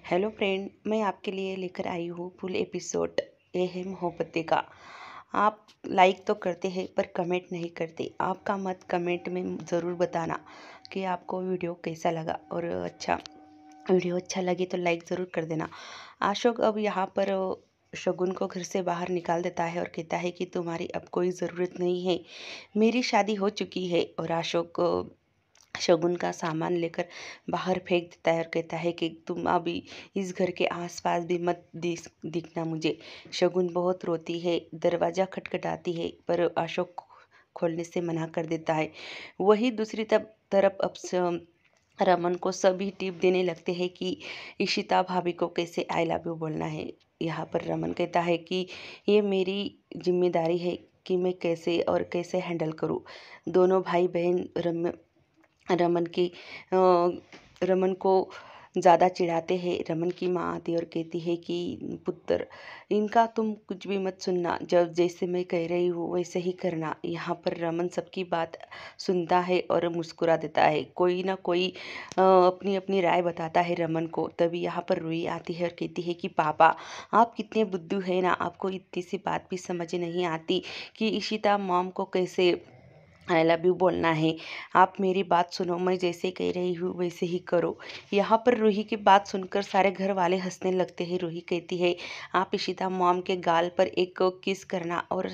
Hello friend, मैं आपके लिए लेकर आई हूँ फुल एपिसोड ये है मोहब्बतें का। आप लाइक तो करते हैं पर कमेंट नहीं करते। आपका मत कमेंट में ज़रूर बताना कि आपको वीडियो कैसा लगा, और वीडियो अच्छा लगे तो लाइक ज़रूर कर देना। अशोक अब यहाँ पर शगुन को घर से बाहर निकाल देता है और कहता है कि तुम्हारी अब कोई ज़रूरत नहीं है, मेरी शादी हो चुकी है। और अशोक शगुन का सामान लेकर बाहर फेंक देता है और कहता है कि तुम अभी इस घर के आसपास भी मत दिखना मुझे। शगुन बहुत रोती है, दरवाज़ा खटखटाती है पर अशोक खोलने से मना कर देता है। वही दूसरी तरफ अब रमन को सभी टिप देने लगते हैं कि इशिता भाभी को कैसे आई लव यू बोलना है। यहाँ पर रमन कहता है कि ये मेरी जिम्मेदारी है कि मैं कैसे हैंडल करूँ। दोनों भाई बहन रमन की रमन को ज़्यादा चिढ़ाते हैं। रमन की माँ आती है और कहती है कि पुत्र, इनका तुम कुछ भी मत सुनना, जब जैसे मैं कह रही हूँ वैसे ही करना। यहाँ पर रमन सबकी बात सुनता है और मुस्कुरा देता है। कोई ना कोई अपनी अपनी राय बताता है रमन को। तभी यहाँ पर रूही आती है और कहती है कि पापा, आप कितने बुद्धू हैं ना, आपको इतनी सी बात भी समझ नहीं आती कि इशिता मॉम को कैसे आई लव यू बोलना है। आप मेरी बात सुनो, मैं जैसे कह रही हूँ वैसे ही करो। यहाँ पर रूही की बात सुनकर सारे घर वाले हंसने लगते हैं। रूही कहती है, आप इशिता मॉम के गाल पर एक किस करना और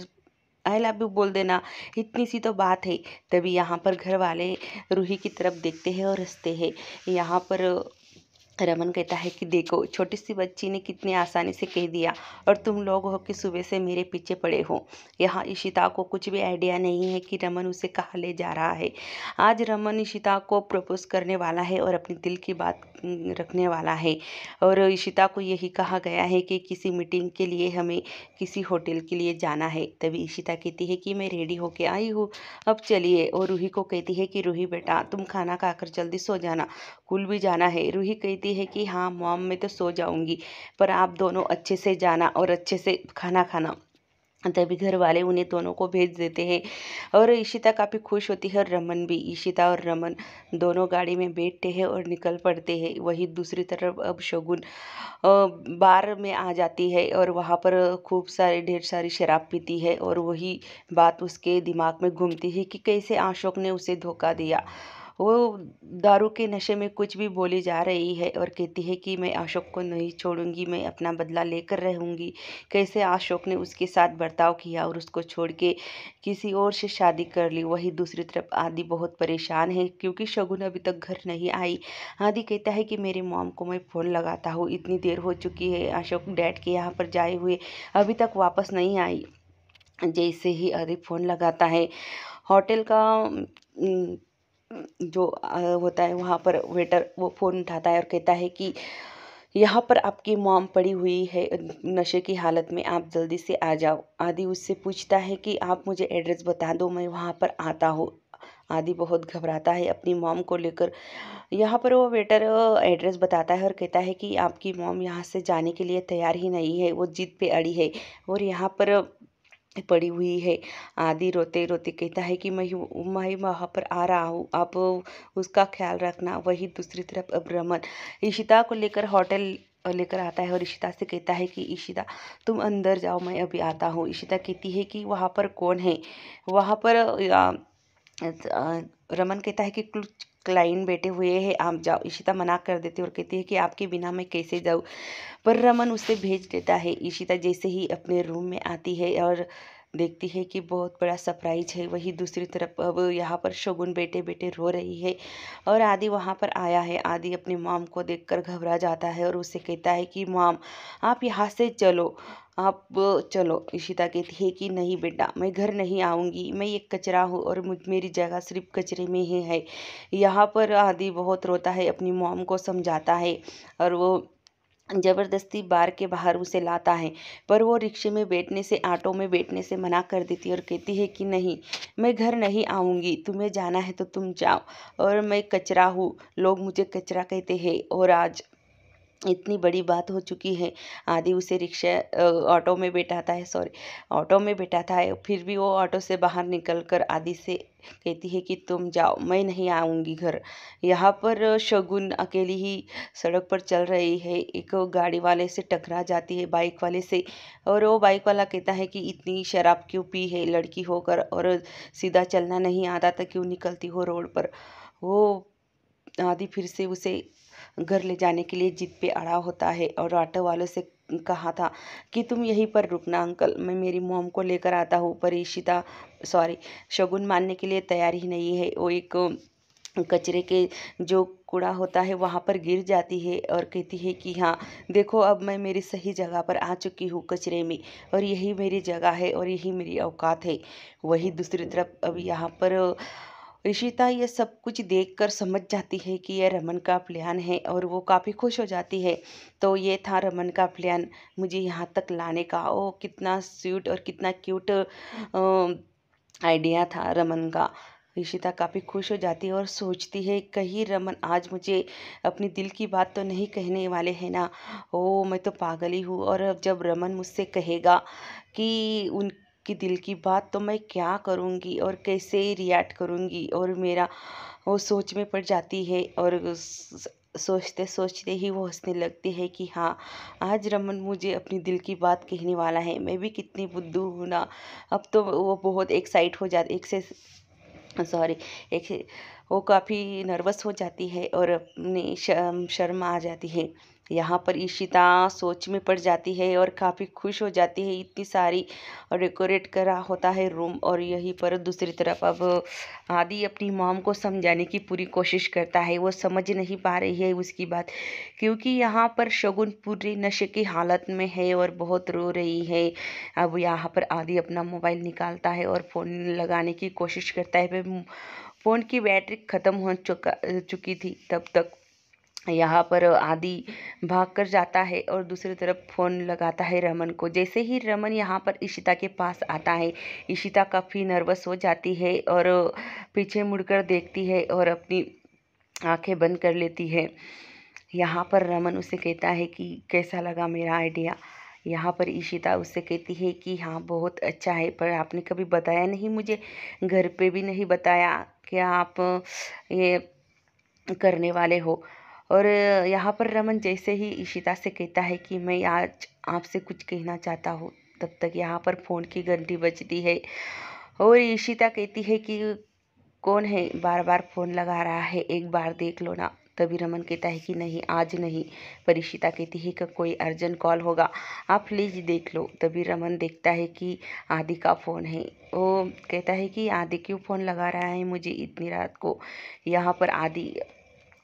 आई लव यू बोल देना, इतनी सी तो बात है। तभी यहाँ पर घर वाले रूही की तरफ देखते हैं और हंसते हैं। यहाँ पर रमन कहता है कि देखो, छोटी सी बच्ची ने कितनी आसानी से कह दिया और तुम लोग हो कि सुबह से मेरे पीछे पड़े हो। यहाँ इशिता को कुछ भी आइडिया नहीं है कि रमन उसे कहाँ ले जा रहा है। आज रमन इशिता को प्रपोज करने वाला है और अपनी दिल की बात रखने वाला है। और इशिता को यही कहा गया है कि किसी मीटिंग के लिए हमें किसी होटल के लिए जाना है। तभी इशिता कहती है कि मैं रेडी होके आई हूँ, अब चलिए। और रूही को कहती है कि रूही बेटा, तुम खाना खाकर जल्दी सो जाना, स्कूल भी जाना है। रूही कहती है कि हाँ मॉम, मैं तो सो जाऊंगी, पर आप दोनों अच्छे से जाना और अच्छे से खाना खाना। तभी घर वाले उन्हें दोनों को भेज देते हैं और इशिता काफ़ी खुश होती है और रमन भी। इशिता और रमन दोनों गाड़ी में बैठते हैं और निकल पड़ते हैं। वही दूसरी तरफ अब शगुन बार में आ जाती है और वहाँ पर ढेर सारी शराब पीती है। और वही बात उसके दिमाग में घूमती है कि कैसे अशोक ने उसे धोखा दिया। वो दारू के नशे में कुछ भी बोली जा रही है और कहती है कि मैं अशोक को नहीं छोड़ूंगी, मैं अपना बदला लेकर रहूंगी। कैसे अशोक ने उसके साथ बर्ताव किया और उसको छोड़ के किसी और से शादी कर ली। वही दूसरी तरफ आदि बहुत परेशान है क्योंकि शगुन अभी तक घर नहीं आई। आदि कहता है कि मेरी मॉम को मैं फ़ोन लगाता हूँ, इतनी देर हो चुकी है अशोक डैड के यहाँ पर जाए हुए, अभी तक वापस नहीं आई। जैसे ही आदि फ़ोन लगाता है, होटल का जो होता है वहाँ पर वेटर वो फ़ोन उठाता है और कहता है कि यहाँ पर आपकी मॉम पड़ी हुई है नशे की हालत में, आप जल्दी से आ जाओ। आदि उससे पूछता है कि आप मुझे एड्रेस बता दो, मैं वहाँ पर आता हूँ। आदि बहुत घबराता है अपनी मॉम को लेकर। यहाँ पर वो वेटर एड्रेस बताता है और कहता है कि आपकी मॉम यहाँ से जाने के लिए तैयार ही नहीं है, वो जिद पे अड़ी है और यहाँ पर पड़ी हुई है। आदि रोते रोते कहता है कि मैं वहाँ पर आ रहा हूँ, आप उसका ख्याल रखना। वही दूसरी तरफ अब रमन इशिता को लेकर होटल लेकर आता है और इशिता से कहता है कि इशिता, तुम अंदर जाओ, मैं अभी आता हूँ। इशिता कहती है कि वहाँ पर कौन है। वहाँ पर रमन कहता है कि कुछ क्लाइंट बैठे हुए हैं, आप जाओ। इशिता मना कर देती है और कहती है कि आपके बिना मैं कैसे जाऊँ, पर रमन उसे भेज देता है। इशिता जैसे ही अपने रूम में आती है और देखती है कि बहुत बड़ा सरप्राइज है। वही दूसरी तरफ अब यहाँ पर शगुन बैठे बैठे रो रही है और आदि वहाँ पर आया है। आदि अपनी मॉम को देखकर घबरा जाता है और उससे कहता है कि मॉम, आप यहाँ से चलो, आप चलो। इशिता कहती है कि नहीं बेटा, मैं घर नहीं आऊँगी, मैं एक कचरा हूँ और मेरी जगह सिर्फ कचरे में ही है। यहाँ पर आदि बहुत रोता है, अपनी मॉम को समझाता है और वो ज़बरदस्ती बार के बाहर उसे लाता है, पर वो रिक्शे में बैठने से, ऑटो में बैठने से मना कर देती है और कहती है कि नहीं, मैं घर नहीं आऊँगी, तुम्हें जाना है तो तुम जाओ और मैं कचरा हूँ, लोग मुझे कचरा कहते हैं। और आज इतनी बड़ी बात हो चुकी है। आदि उसे ऑटो में बैठाता है, सॉरी, ऑटो में बैठाता है, फिर भी वो ऑटो से बाहर निकल कर आदि से कहती है कि तुम जाओ, मैं नहीं आऊँगी घर। यहाँ पर शगुन अकेली ही सड़क पर चल रही है, एक गाड़ी वाले से टकरा जाती है, बाइक वाले से। और वो बाइक वाला कहता है कि इतनी शराब क्यों पी है लड़की होकर, और सीधा चलना नहीं आता तो क्यों निकलती हो रोड पर। वो आदि फिर से उसे घर ले जाने के लिए जिद पे अड़ा होता है, और ऑटो वालों से कहा था कि तुम यहीं पर रुकना अंकल, मैं मेरी मॉम को लेकर आता हूँ। पर इशिता, सॉरी, शगुन मानने के लिए तैयार ही नहीं है। वो एक कचरे के जो कूड़ा होता है वहाँ पर गिर जाती है और कहती है कि हाँ देखो, अब मैं मेरी सही जगह पर आ चुकी हूँ कचरे में, और यही मेरी जगह है और यही मेरी औकात है। वही दूसरी तरफ अब यहाँ पर ऋषिता ये सब कुछ देखकर समझ जाती है कि यह रमन का प्लान है, और वो काफ़ी खुश हो जाती है। तो ये था रमन का प्लान, मुझे यहाँ तक लाने का। ओ कितना स्वीट और कितना क्यूट आइडिया था रमन का। ऋषिता काफ़ी खुश हो जाती है और सोचती है कहीं रमन आज मुझे अपनी दिल की बात तो नहीं कहने वाले हैं ना। ओ मैं तो पागल ही हूँ, और अब जब रमन मुझसे कहेगा कि उनकी दिल की बात, तो मैं क्या करूँगी और कैसे रिएक्ट करूँगी। और मेरा वो सोच में पड़ जाती है, और सोचते सोचते ही वो हंसने लगती है कि हाँ आज रमन मुझे अपनी दिल की बात कहने वाला है, मैं भी कितनी बुद्धू हूँ ना। अब तो वो बहुत एक्साइट हो जाती, एक से सॉरी एक वो काफ़ी नर्वस हो जाती है और अपनी शर्म आ जाती है। यहाँ पर ईशिता सोच में पड़ जाती है और काफ़ी खुश हो जाती है, इतनी सारी और डेकोरेट करा होता है रूम। और यहीं पर दूसरी तरफ अब आदि अपनी मॉम को समझाने की पूरी कोशिश करता है, वो समझ नहीं पा रही है उसकी बात, क्योंकि यहाँ पर शगुन पूरी नशे की हालत में है और बहुत रो रही है। अब यहाँ पर आदि अपना मोबाइल निकालता है और फ़ोन लगाने की कोशिश करता है, पर फ़ोन की बैटरी ख़त्म हो चुकी थी तब तक। यहाँ पर आदि भाग कर जाता है और दूसरी तरफ फ़ोन लगाता है रमन को। जैसे ही रमन यहाँ पर इशिता के पास आता है, इशिता काफ़ी नर्वस हो जाती है और पीछे मुड़कर देखती है और अपनी आंखें बंद कर लेती है। यहाँ पर रमन उसे कहता है कि कैसा लगा मेरा आइडिया। यहाँ पर इशिता उससे कहती है कि हाँ बहुत अच्छा है, पर आपने कभी बताया नहीं मुझे, घर पे भी नहीं बताया कि आप ये करने वाले हो। और यहाँ पर रमन जैसे ही इशिता से कहता है कि मैं आज आपसे कुछ कहना चाहता हूँ, तब तक यहाँ पर फ़ोन की घंटी बजती है और इशिता कहती है कि कौन है बार बार फ़ोन लगा रहा है, एक बार देख लो ना। तभी रमन कहता है कि नहीं आज नहीं। पर इशिता कहती है कि कोई अर्जेंट कॉल होगा, आप प्लीज़ देख लो। तभी रमन देखता है कि आदि का फ़ोन है। वो कहता है कि आदि क्यों फ़ोन लगा रहा है मुझे इतनी रात को। यहाँ पर आदि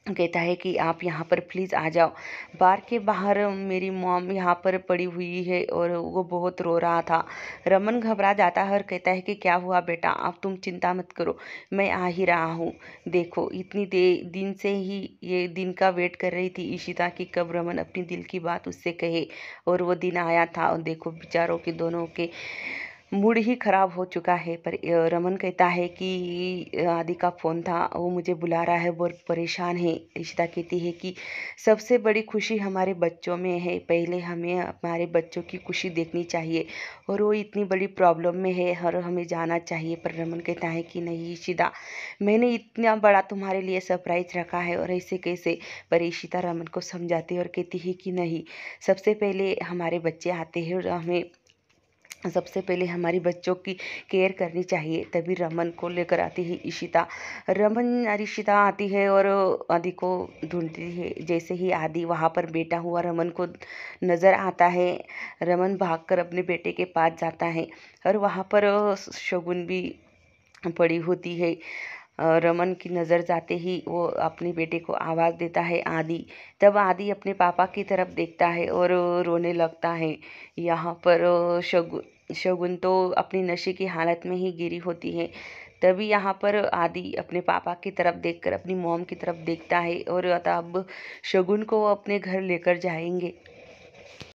कहता है कि आप यहाँ पर प्लीज़ आ जाओ। बार के बाहर मेरी मॉम यहाँ पर पड़ी हुई है और वो बहुत रो रहा था। रमन घबरा जाता है और कहता है कि क्या हुआ बेटा, अब तुम चिंता मत करो, मैं आ ही रहा हूँ। देखो इतनी दिन से ही ये दिन का वेट कर रही थी इशिता की, कब रमन अपनी दिल की बात उससे कहे, और वो दिन आया था। और देखो बेचारों के दोनों के मूड ही खराब हो चुका है। पर रमन कहता है कि आदि का फ़ोन था, वो मुझे बुला रहा है, बहुत परेशान है। इशिता कहती है कि सबसे बड़ी खुशी हमारे बच्चों में है, पहले हमें हमारे बच्चों की खुशी देखनी चाहिए, और वो इतनी बड़ी प्रॉब्लम में है और हमें जाना चाहिए। पर रमन कहता है कि नहीं इशिता, मैंने इतना बड़ा तुम्हारे लिए सरप्राइज रखा है और ऐसे कैसे। पर इशिता रमन को समझाती है और कहती है कि नहीं, सबसे पहले हमारे बच्चे आते हैं और हमें सबसे पहले हमारी बच्चों की केयर करनी चाहिए। तभी रमन को लेकर आती है इशिता। रमन और इशिता आती है और आदि को ढूंढती है। जैसे ही आदि वहाँ पर बैठा हुआ रमन को नज़र आता है, रमन भागकर अपने बेटे के पास जाता है और वहाँ पर शगुन भी पड़ी होती है। रमन की नज़र जाते ही वो अपने बेटे को आवाज़ देता है आदि। तब आदि अपने पापा की तरफ देखता है और रोने लगता है। यहाँ पर शगुन तो अपनी नशे की हालत में ही गिरी होती है। तभी यहाँ पर आदि अपने पापा की तरफ देखकर अपनी मॉम की तरफ देखता है और अब शगुन को अपने घर लेकर जाएंगे।